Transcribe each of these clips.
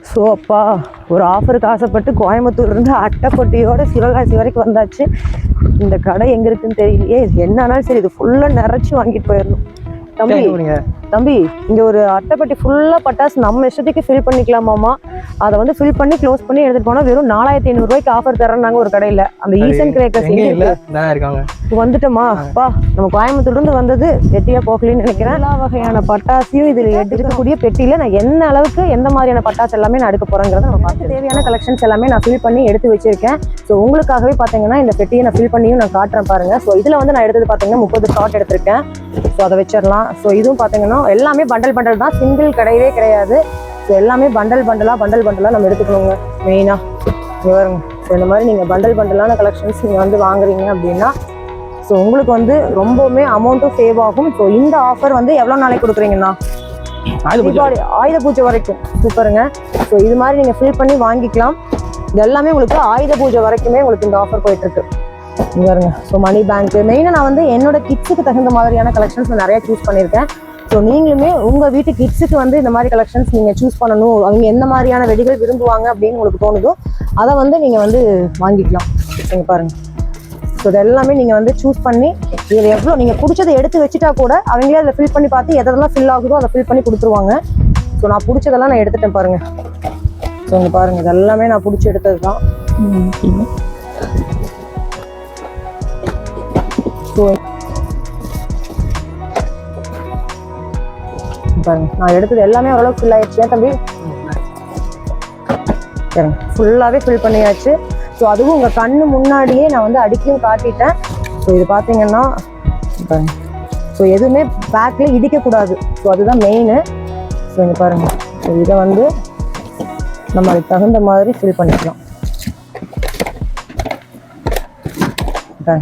So அப்பா ஒரு ஆஃபருக்கு ஆசைப்பட்டு கோயம்புத்தூர்லேருந்து அட்டைப்பட்டியோட சிவகாசி வரைக்கும் வந்தாச்சு. இந்த கடை எங்கே இருக்குன்னு தெரியலையே. இது என்னன்னாலும் சரி, இது ஃபுல்லாக நிறச்சி வாங்கிட்டு போயிடணும். தம்பி இங்கே ஒரு அட்டைப்பட்டி ஃபுல்லாக பட்டாசு நம்ம இஷ்டத்துக்கு ஃபில் பண்ணிக்கலாமாமா. அதை வந்து ஃபில் பண்ணி க்ளோஸ் பண்ணி எடுத்துகிட்டு போனால் வெறும் 4500 ஆஃபர் தரேன்னாங்க ஒரு கடையில். அந்த ஈசன் கிரேக்கர்ஸ் இருக்காங்க. வந்துட்டோமா அப்பா, நம்ம கோயம்புத்தூர்லேருந்து வந்தது வெட்டியாக போகலன்னு நினைக்கிறேன். எல்லா வகையான பட்டாசையும் இதில் எடுக்கக்கூடிய பெட்டியில் நான் என்ன அளவுக்கு எந்த மாதிரியான பட்டாசு எல்லாமே நான் எடுக்க போகிறேங்கிறத நம்ம பார்த்து தேவையான கலெக்ஷன்ஸ் எல்லாமே நான் ஃபில் பண்ணி எடுத்து வச்சிருக்கேன். ஸோ உங்களுக்காகவே பார்த்தீங்கன்னா இந்த பெட்டியை நான் ஃபில் பண்ணியும் நான் காட்டுறேன் பாருங்கள். ஸோ இதில் வந்து நான் எடுத்தது பார்த்தீங்கன்னா 30 ஷாட் எடுத்திருக்கேன். ஸோ அதை வச்சிடலாம். ஸோ இதுவும் பார்த்தீங்கன்னா எல்லாமே பண்டல் தான், சிங்கிள் கிடையவே கிடையாது. ஸோ எல்லாமே பண்டலாக நம்ம எடுத்துக்கணுங்க மெயினாக. வருங்க. ஸோ இந்த மாதிரி நீங்கள் பண்டலான கலெக்ஷன்ஸ் நீங்கள் வந்து வாங்குறீங்க அப்படின்னா ஸோ உங்களுக்கு வந்து ரொம்பவுமே அமௌண்ட்டும் சேவ் ஆகும். ஸோ இந்த ஆஃபர் வந்து எவ்வளோ நாளைக்கு கொடுக்குறீங்கன்னா தீபாவளி ஆயுத பூஜை வரைக்கும். சூப்பருங்க. ஸோ இது மாதிரி நீங்கள் ஃபில் பண்ணி வாங்கிக்கலாம். இது எல்லாமே உங்களுக்கு ஆயுத பூஜை வரைக்குமே உங்களுக்கு இந்த ஆஃபர் போயிட்டுருக்கு. இங்கே வருங்க. ஸோ மணி பேங்க்கு மெயினாக நான் வந்து என்னோட கிட்ஸுக்கு தகுந்த மாதிரியான கலெக்ஷன்ஸ் நான் நிறையா சூஸ் பண்ணியிருக்கேன். ஸோ நீங்களுமே உங்கள் வீட்டு கிட்ஸுக்கு வந்து இந்த மாதிரி கலெக்ஷன்ஸ் நீங்கள் சூஸ் பண்ணணும், அவங்க எந்த மாதிரியான வெடிகள் விரும்புவாங்க அப்படின்னு உங்களுக்கு தோணுதோ அதை வந்து நீங்கள் வந்து வாங்கிக்கலாம். நீங்கள் பாருங்கள். ஸோ இது எல்லாமே நீங்கள் வந்து சூஸ் பண்ணி இதில் எவ்வளோ நீங்கள் பிடிச்சதை எடுத்து வச்சுட்டா கூட அவங்களே அதில் ஃபில் பண்ணி பார்த்து எதெல்லாம் ஃபில் ஆகுதோ அதை ஃபில் பண்ணி கொடுத்துருவாங்க. ஸோ நான் பிடிச்சதெல்லாம் நான் எடுத்துட்டேன் பாருங்கள். ஸோ இங்கே பாருங்கள், இது எல்லாமே நான் பிடிச்சி எடுத்தது தான். ஸோ பாருங்க, நான் எடுத்தது எல்லாமே ஓரளவுக்கு ஃபில் ஆயிடுச்சு. ஏன் தம்பி ஃபுல்லாகவே ஃபில் பண்ணியாச்சு. ஸோ அதுவும் உங்கள் கண்ணு முன்னாடியே நான் வந்து அடிக்கையும் காட்டிட்டேன். ஸோ இது பார்த்தீங்கன்னா பாருங்க, ஸோ எதுவுமே பேக்கில் இடிக்கக்கூடாது. ஸோ அதுதான் மெயினு. ஸோ இங்கே பாருங்கள், ஸோ இதை வந்து நம்ம அதுக்கு தகுந்த மாதிரி ஃபில் பண்ணிக்கலாம்.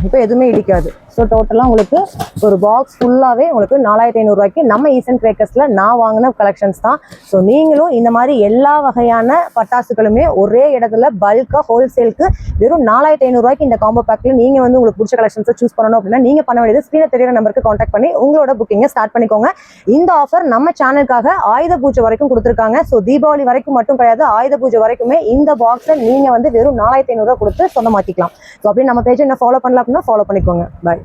இப்போ எதுவுமே இடிக்காது. ஸோ டோட்டலாக உங்களுக்கு ஒரு பாக்ஸ் ஃபுல்லாகவே உங்களுக்கு 4500 நம்ம ஈசன் கிரேக்கர்ஸில் நான் வாங்கின கலெக்ஷன்ஸ் தான். ஸோ நீங்களும் இந்த மாதிரி எல்லா வகையான பட்டாசுகளுமே ஒரே இடத்துல பல்காக ஹோல்சேலுக்கு வெறும் 4500 இந்த காம்போ பேக்கில் நீங்கள் வந்து உங்களுக்கு பிடிச்ச கலெக்ஷன்ஸை சூஸ் பண்ணணும் அப்படின்னா நீங்கள் பண்ண வேண்டியது ஸ்க்ரீனில் தெரியுற நம்பருக்கு காண்டாக்ட் பண்ணி உங்களோட புக்கிங்கை ஸ்டார்ட் பண்ணிக்கோங்க. இந்த ஆஃபர் நம்ம சேனலுக்காக ஆயுத பூஜை வரைக்கும் கொடுத்துருக்காங்க. ஸோ தீபாவளி வரைக்கும் மட்டும் கிடையாது, ஆயுத பூஜை வரைக்குமே இந்த பாக்ஸை நீங்கள் வந்து வெறும் 4500 கொடுத்து சொந்தமாக்கிக்கலாம். ஸோ அப்படி நம்ம பேஜை என்ன ஃபாலோ பண்ணலாம் அப்படின்னா ஃபாலோ பண்ணிக்கோங்க. பாய்.